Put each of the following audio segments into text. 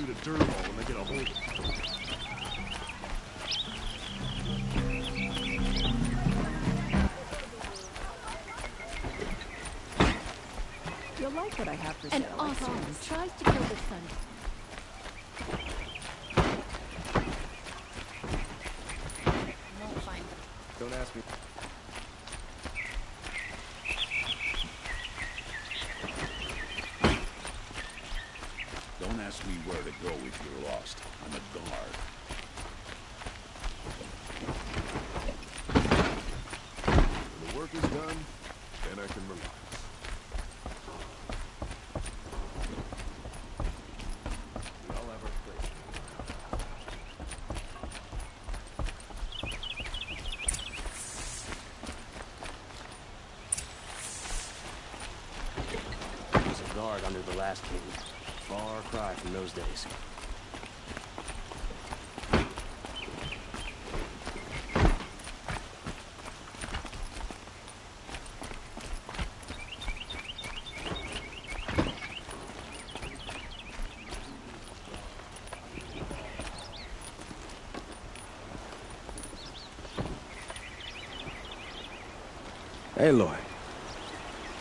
shoot a dirt hole when they get a hold of it. You'll like what I have for An sale. Osram tries to kill the sun. Won't find them. Don't ask me. Don't ask me where to go if you're lost. I'm a guard. When the work is done, then I can relax. We all have our place. I was a guard under the last king. Far cry from those days. Aloy,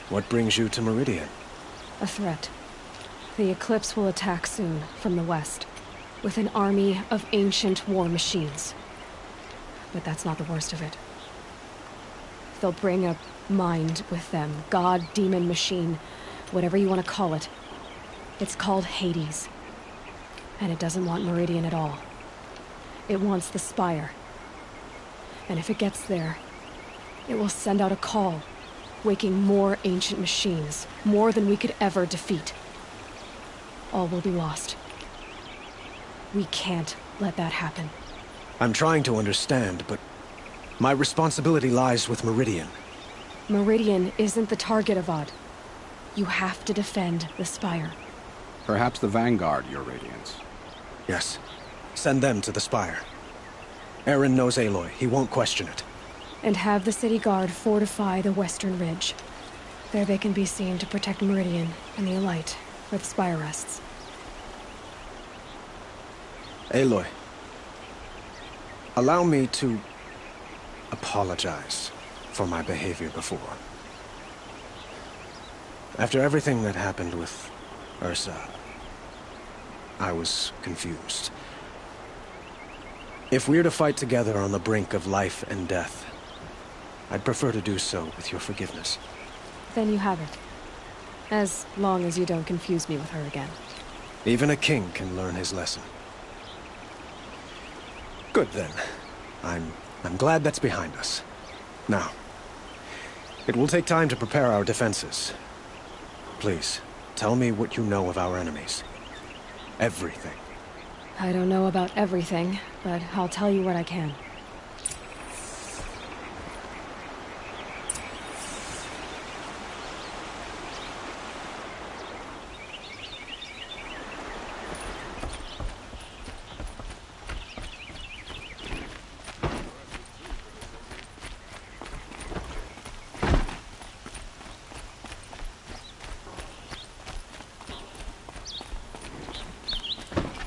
what brings you to Meridian? A threat. The Eclipse will attack soon, from the west, with an army of ancient war machines. But that's not the worst of it. They'll bring a mind with them, god, demon, machine, whatever you want to call it. It's called Hades. And it doesn't want Meridian at all. It wants the Spire. And if it gets there, it will send out a call, waking more ancient machines, more than we could ever defeat. All will be lost. We can't let that happen. I'm trying to understand, but my responsibility lies with Meridian. Meridian isn't the target, Avad. You have to defend the Spire. Perhaps the Vanguard, Your Radiance. Yes. Send them to the Spire. Eren knows Aloy. He won't question it. And have the City Guard fortify the Western Ridge. There they can be seen to protect Meridian and the Elite, where the Spire rests. Aloy, allow me to apologize for my behavior before. After everything that happened with Ursa, I was confused. If we're to fight together on the brink of life and death, I'd prefer to do so with your forgiveness. Then you have it. As long as you don't confuse me with her again. Even a king can learn his lesson. Good then. I'm glad that's behind us. Now, it will take time to prepare our defenses. Please, tell me what you know of our enemies. Everything. I don't know about everything, but I'll tell you what I can.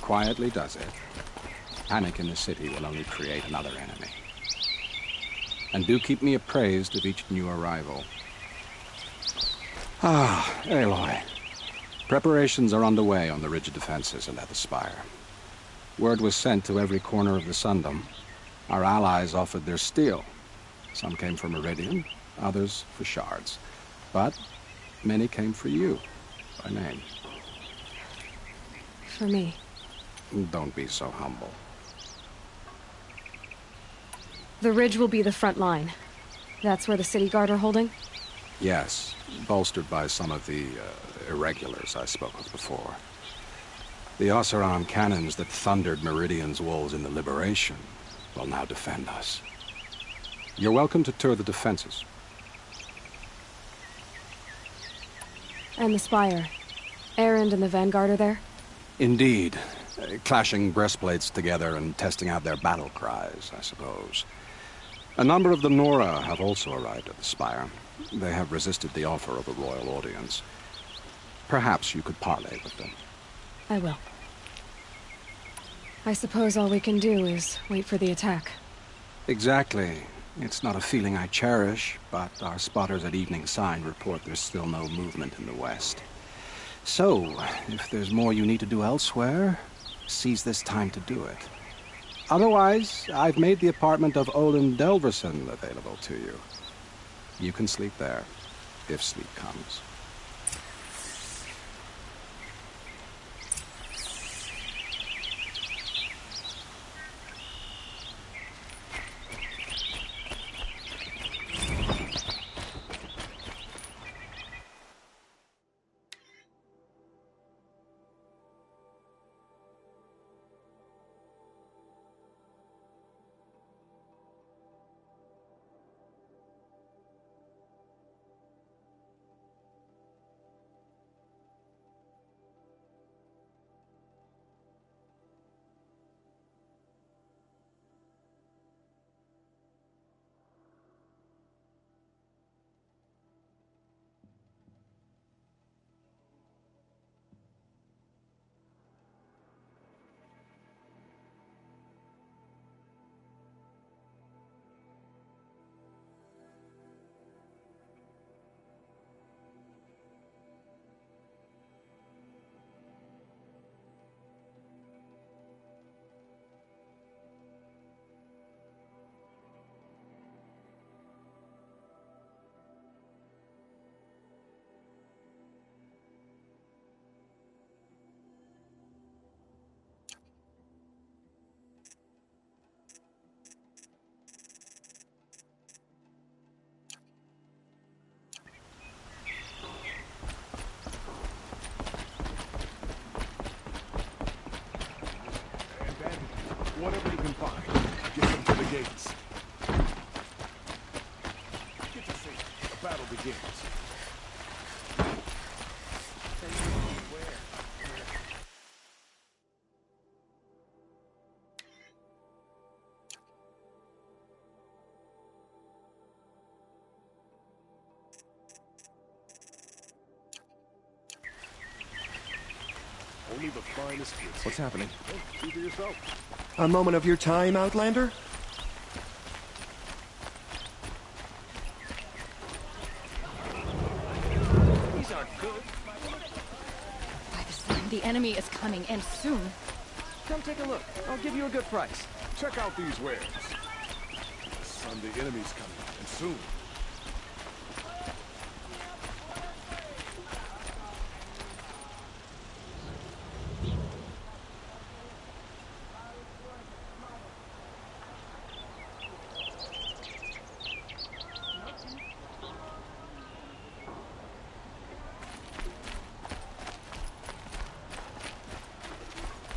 Quietly does it. Panic in the city will only create another enemy. And do keep me appraised of each new arrival. Ah, Aloy. Preparations are underway on the ridge defenses and at the Spire. Word was sent to every corner of the Sundom. Our allies offered their steel. Some came for Meridian, others for shards. But many came for you, by name. For me. Don't be so humble. The ridge will be the front line. That's where the City Guard are holding? Yes, bolstered by some of the irregulars I spoke of before. The Oseram cannons that thundered Meridian's walls in the Liberation will now defend us. You're welcome to tour the defenses. And the Spire. Erend and the Vanguard are there? Indeed. Clashing breastplates together and testing out their battle cries, I suppose. A number of the Nora have also arrived at the Spire. They have resisted the offer of a royal audience. Perhaps you could parley with them. I will. I suppose all we can do is wait for the attack. Exactly. It's not a feeling I cherish, but our spotters at Evening Sign report there's still no movement in the west. So, if there's more you need to do elsewhere, seize this time to do it. Otherwise, I've made the apartment of Olin Delverson available to you. You can sleep there, if sleep comes. Whatever you can find, get them to the gates. Get to safety. The battle begins. Only the finest goods. What's happening? Oh, see for yourself. A moment of your time, Outlander? These aren't good. By the sun, the enemy is coming, and soon. Come take a look. I'll give you a good price. Check out these wares. Son, the enemy's coming, and soon.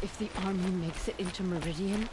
If the army makes it into Meridian,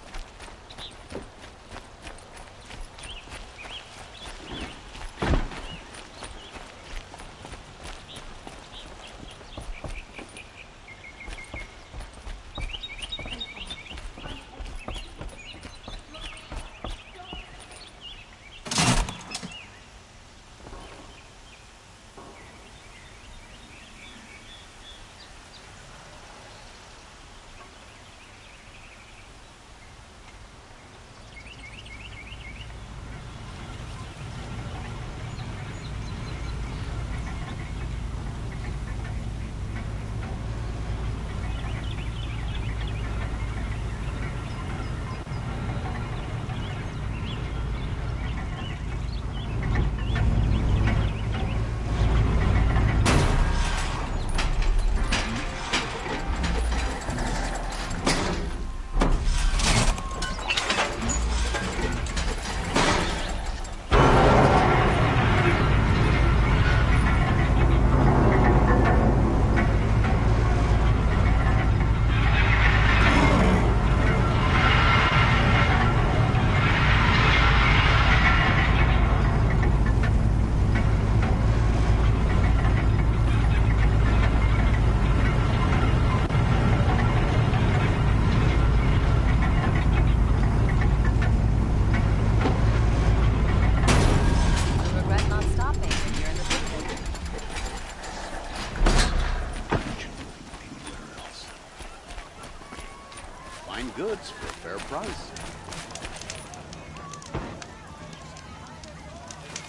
fine goods for a fair price.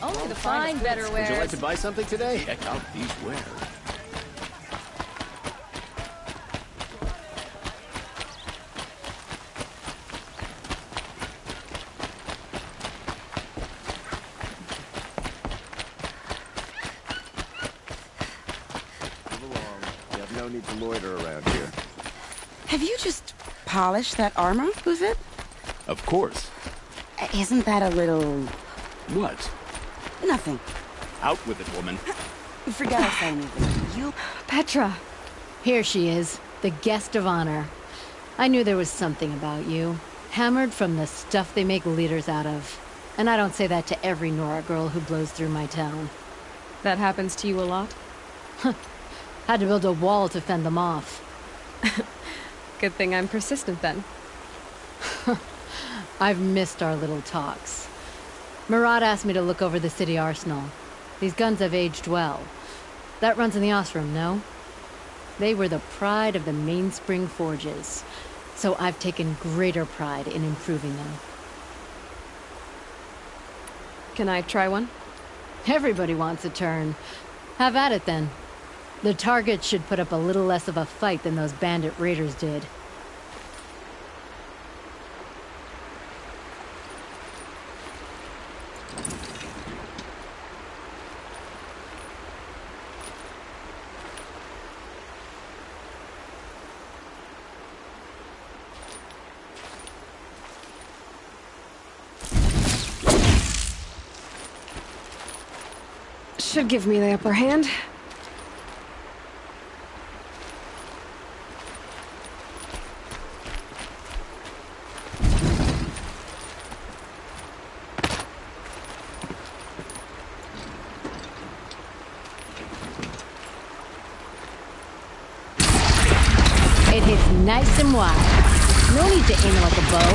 Only the fine better Would you like wears. to buy something today? Check out these wares. Move along. You have no need to loiter around here. Have you just polished that armor, Luthed? Of course. Isn't that a little... What? nothing? Out with it, woman. Forget I said anything. You... Petra. Here she is, the guest of honor. I knew there was something about you. Hammered from the stuff they make leaders out of. And I don't say that to every Nora girl who blows through my town. That happens to you a lot? Had to build a wall to fend them off. Good thing I'm persistent then. I've missed our little talks. Murad asked me to look over the city arsenal. These guns have aged well. That runs in the Osram, no? They were the pride of the Mainspring Forges. So I've taken greater pride in improving them. Can I try one? Everybody wants a turn. Have at it then. The targets should put up a little less of a fight than those bandit raiders did. Should give me the upper hand. It hits nice and wide. No need to aim it like a bow.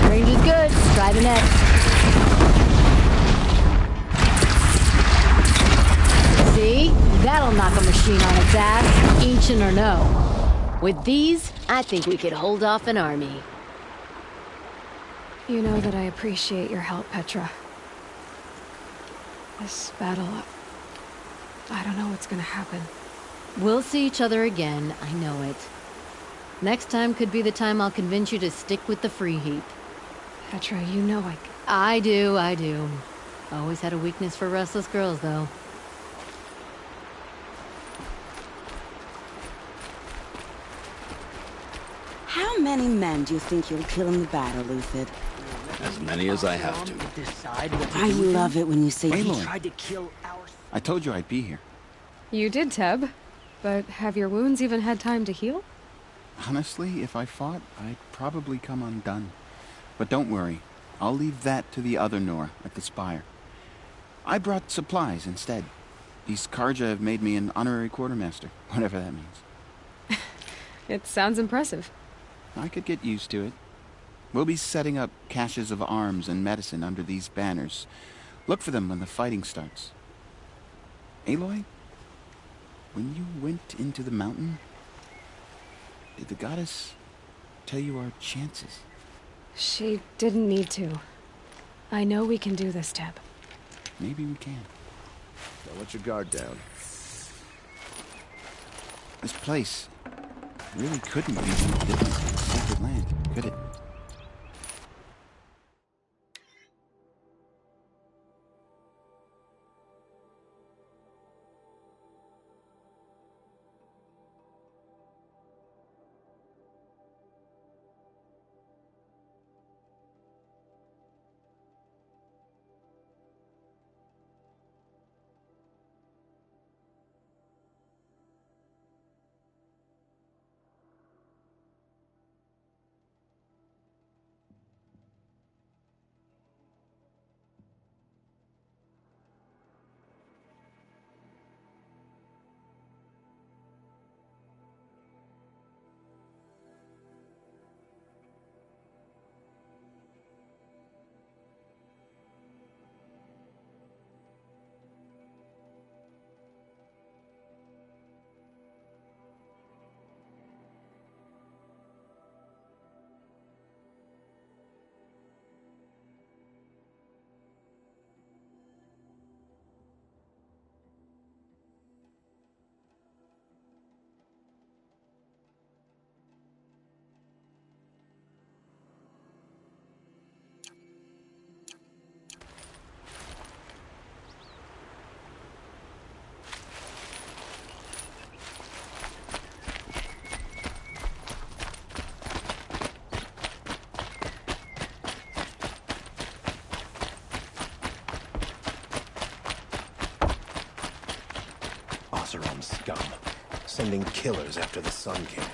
Range is good. Try the net. See? That'll knock a machine on its ass, ancient or no. With these, I think we could hold off an army. You know that I appreciate your help, Petra. This battle... I don't know what's gonna happen. We'll see each other again, I know it. Next time could be the time I'll convince you to stick with the free heap. Petra, you know I do. Always had a weakness for restless girls, though. How many men do you think you'll kill in the battle, Luthed? As many as I have to. I love it when you say he Aloy. tried to kill our... I told you I'd be here. You did, Teb. But have your wounds even had time to heal? Honestly, if I fought, I'd probably come undone. But don't worry. I'll leave that to the other Nora at the Spire. I brought supplies instead. These Karja have made me an honorary quartermaster, whatever that means. It sounds impressive. I could get used to it. We'll be setting up caches of arms and medicine under these banners. Look for them when the fighting starts. Aloy, when you went into the mountain, did the goddess tell you our chances? She didn't need to. I know we can do this, Teb. Maybe we can. Don't let your guard down. This place really couldn't be any different from Sacred Land, could it? Damn scum. Sending killers after the Sun King.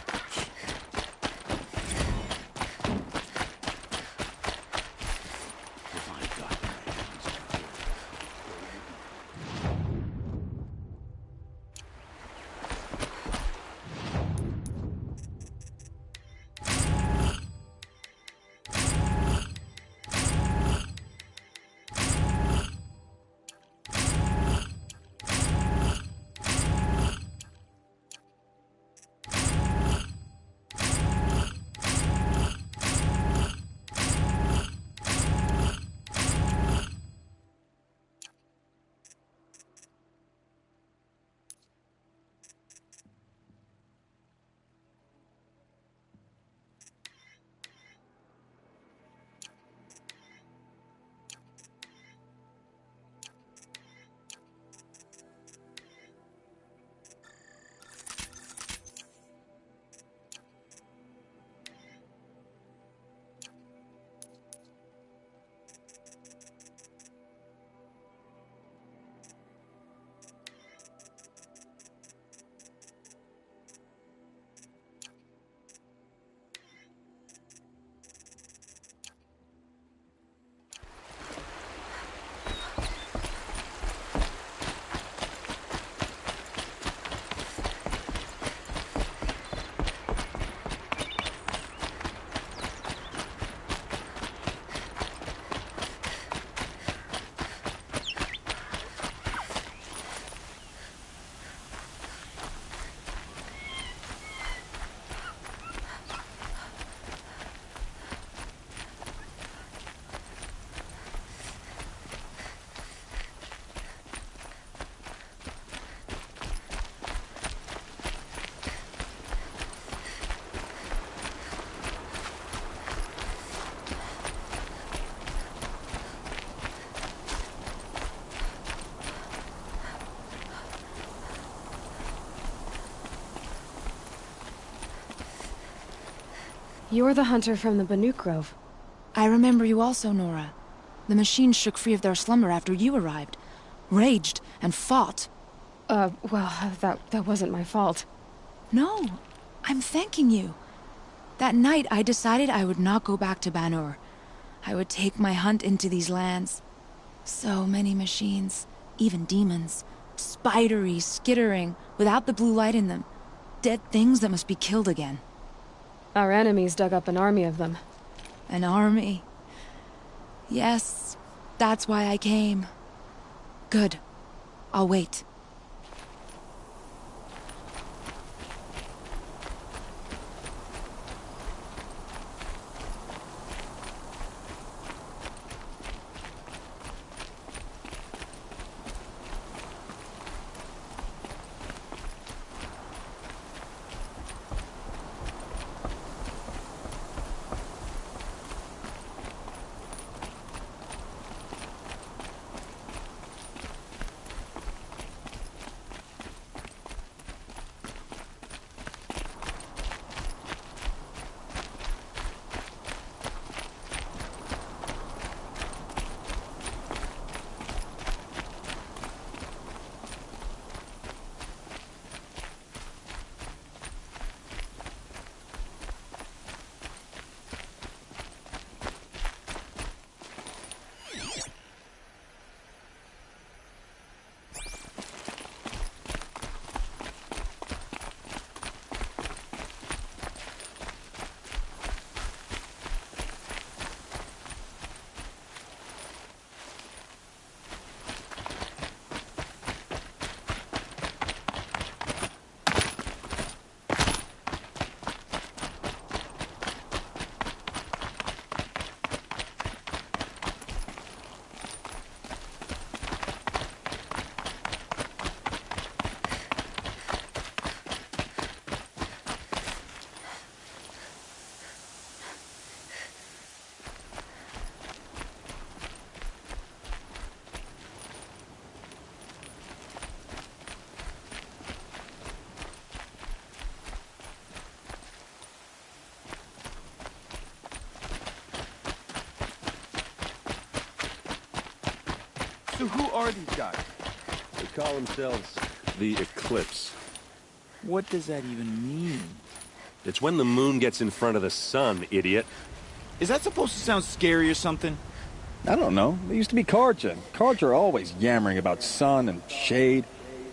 You're the hunter from the Banuk Grove. I remember you also, Nora. The machines shook free of their slumber after you arrived. Raged and fought. Well, that wasn't my fault. No, I'm thanking you. That night, I decided I would not go back to Banur. I would take my hunt into these lands. So many machines, even demons. Spidery, skittering, without the blue light in them. Dead things that must be killed again. Our enemies dug up an army of them. An army? Yes, that's why I came. Good. I'll wait. So who are these guys? They call themselves The eclipse. What does that even mean? It's when the moon gets in front of the sun, idiot. Is that supposed to sound scary or something? I don't know. They used to be Carja. Carja are always yammering about sun and shade.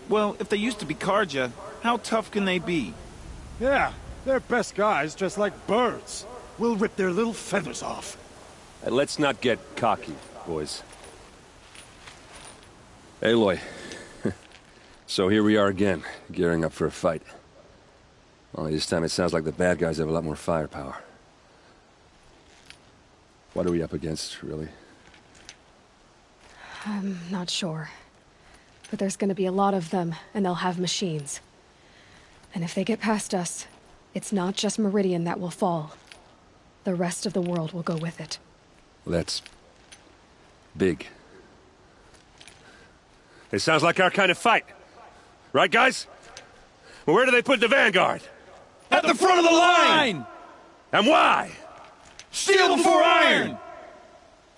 Well, if they used to be Carja, how tough can they be? Yeah, they're best guys dressed like birds. We'll rip their little feathers off. Let's not get cocky, boys. Aloy. So here we are again, gearing up for a fight. Only this time it sounds like the bad guys have a lot more firepower. What are we up against, really? I'm not sure. But there's gonna be a lot of them, and they'll have machines. And if they get past us, it's not just Meridian that will fall. The rest of the world will go with it. That's big. It sounds like our kind of fight. Right, guys? Well, where do they put the Vanguard? At the front of the line! And why? Steel before iron!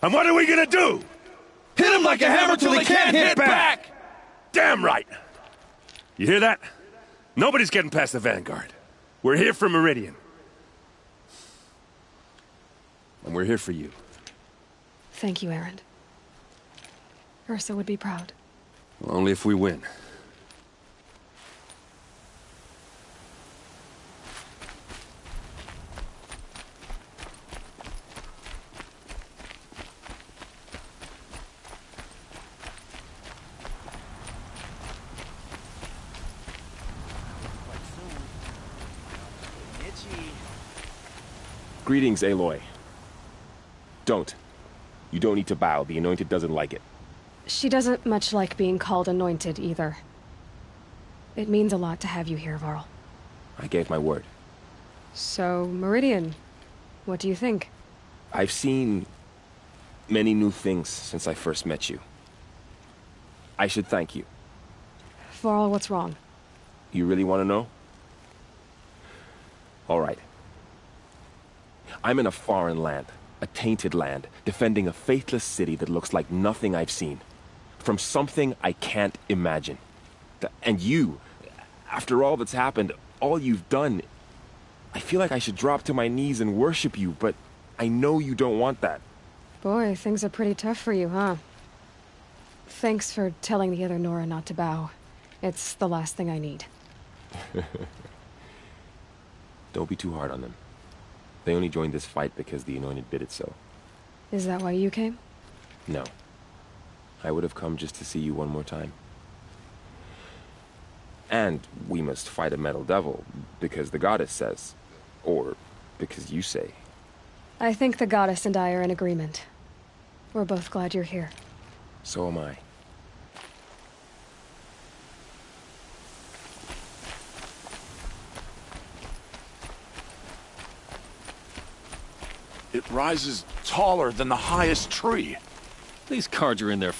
And what are we gonna do? Hit them like a hammer till they can't hit back! Damn right! You hear that? Nobody's getting past the Vanguard. We're here for Meridian. And we're here for you. Thank you, Erend. Ursa would be proud. Well, only if we win. Greetings, Aloy. Don't. You don't need to bow. The Anointed doesn't like it. She doesn't much like being called Anointed, either. It means a lot to have you here, Varl. I gave my word. So, Meridian, what do you think? I've seen many new things since I first met you. I should thank you. Varl, what's wrong? You really want to know? All right. I'm in a foreign land, a tainted land, defending a faithless city that looks like nothing I've seen. From something I can't imagine. And you, after all that's happened, all you've done, I feel like I should drop to my knees and worship you, but I know you don't want that. Boy, things are pretty tough for you, huh? Thanks for telling the other Nora not to bow. It's the last thing I need. Don't be too hard on them. They only joined this fight because the Anointed bid it so. Is that why you came? No. I would have come just to see you one more time. And we must fight a metal devil, because the goddess says. Or because you say. I think the goddess and I are in agreement. We're both glad you're here. So am I. It rises taller than the highest tree. These cards are in there.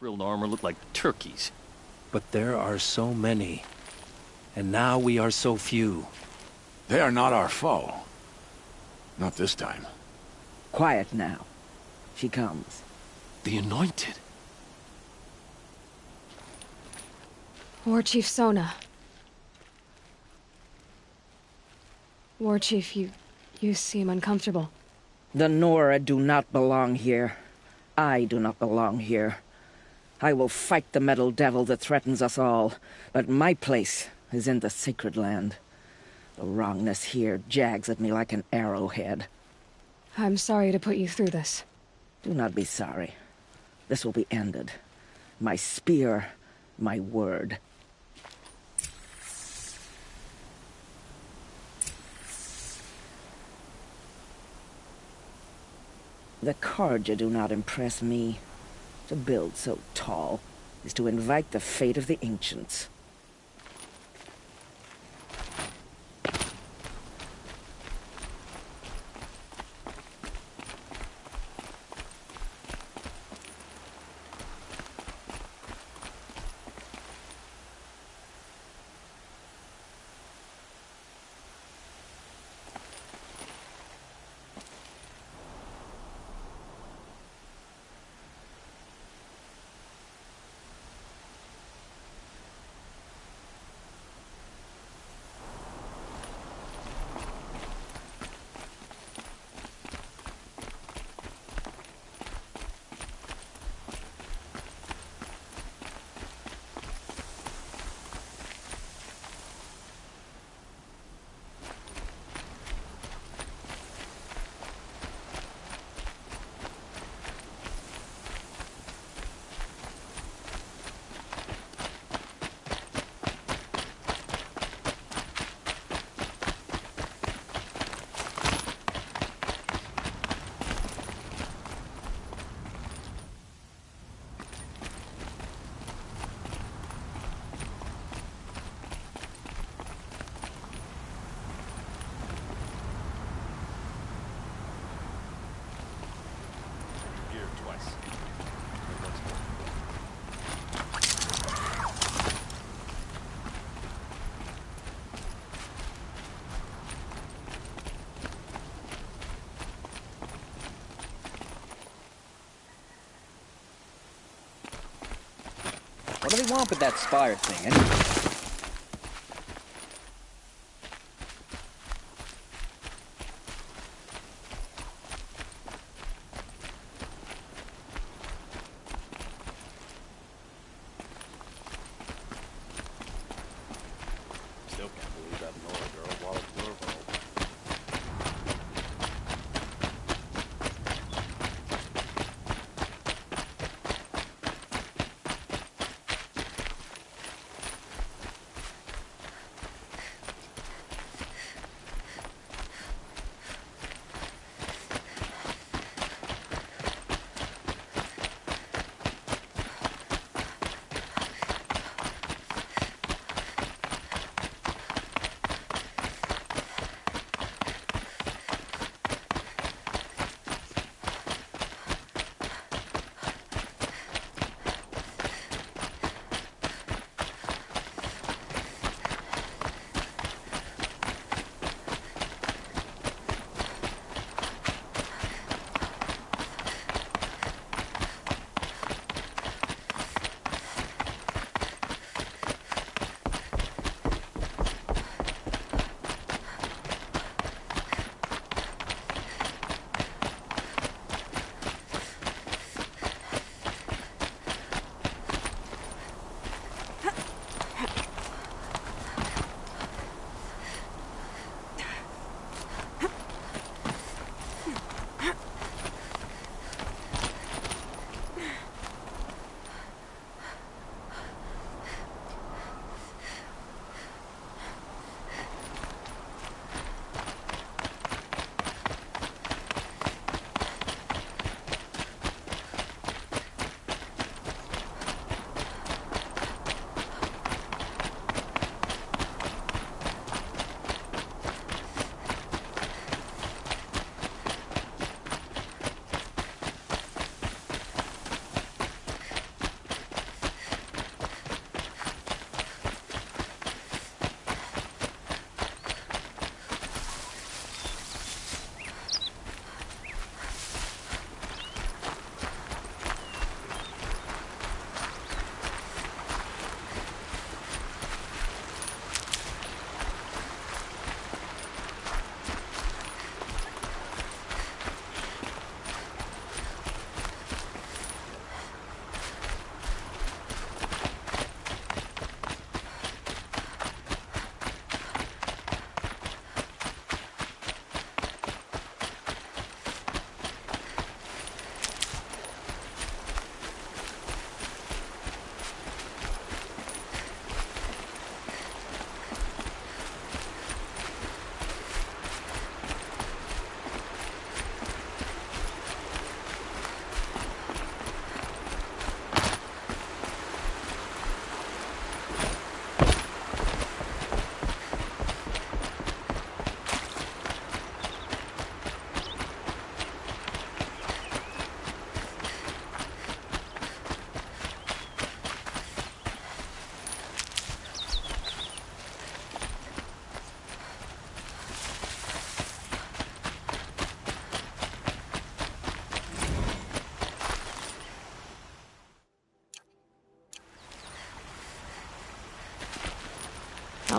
frilled armor look like turkeys. But there are so many. And now we are so few. They are not our foe. Not this time. Quiet now. She comes. The Anointed. War Chief Sona. War Chief, you seem uncomfortable. The Nora do not belong here. I do not belong here. I will fight the metal devil that threatens us all, but my place is in the sacred land. The wrongness here jags at me like an arrowhead. I'm sorry to put you through this. Do not be sorry. This will be ended. My spear, my word. The Carja do not impress me. To build so tall is to invite the fate of the ancients. What do they want with that spire thing, anyway? Still can't believe that Nora girl walloped Lurvo.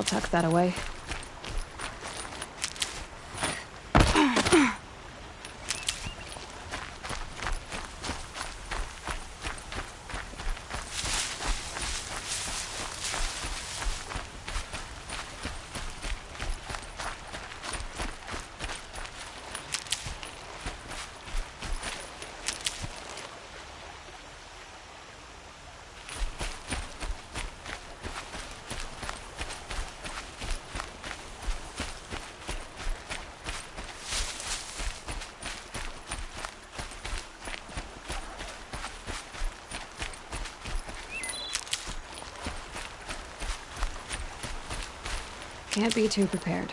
tuck that away. Can't be too prepared.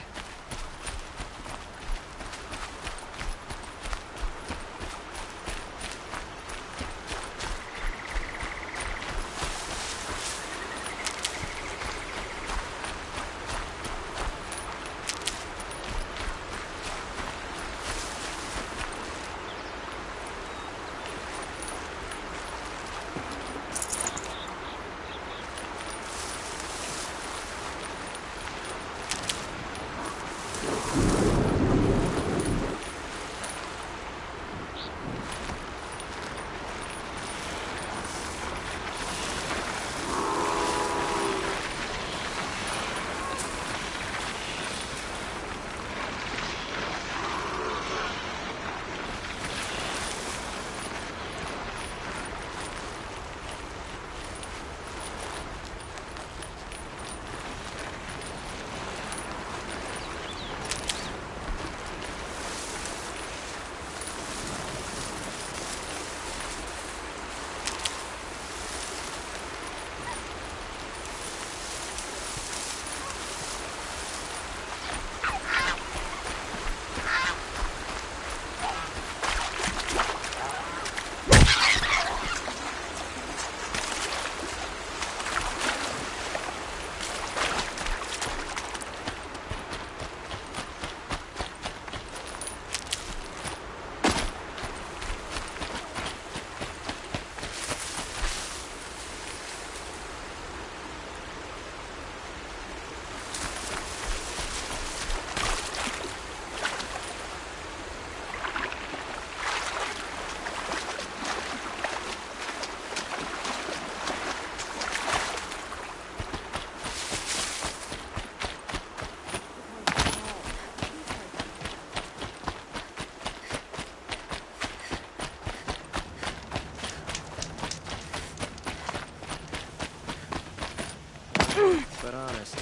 But honest,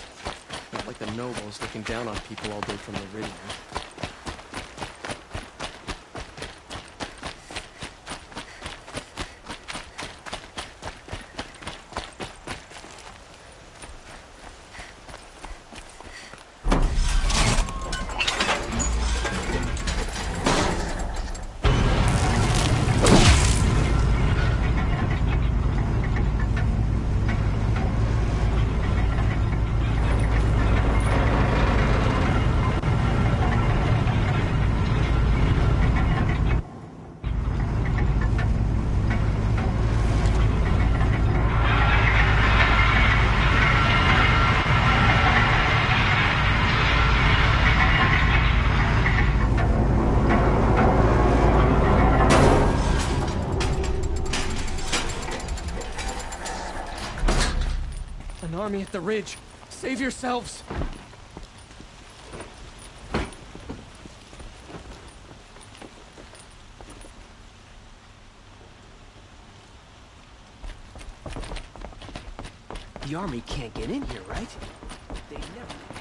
not like the nobles looking down on people all day from the ridge. An army at the ridge. Save yourselves! The army can't get in here, right? They never...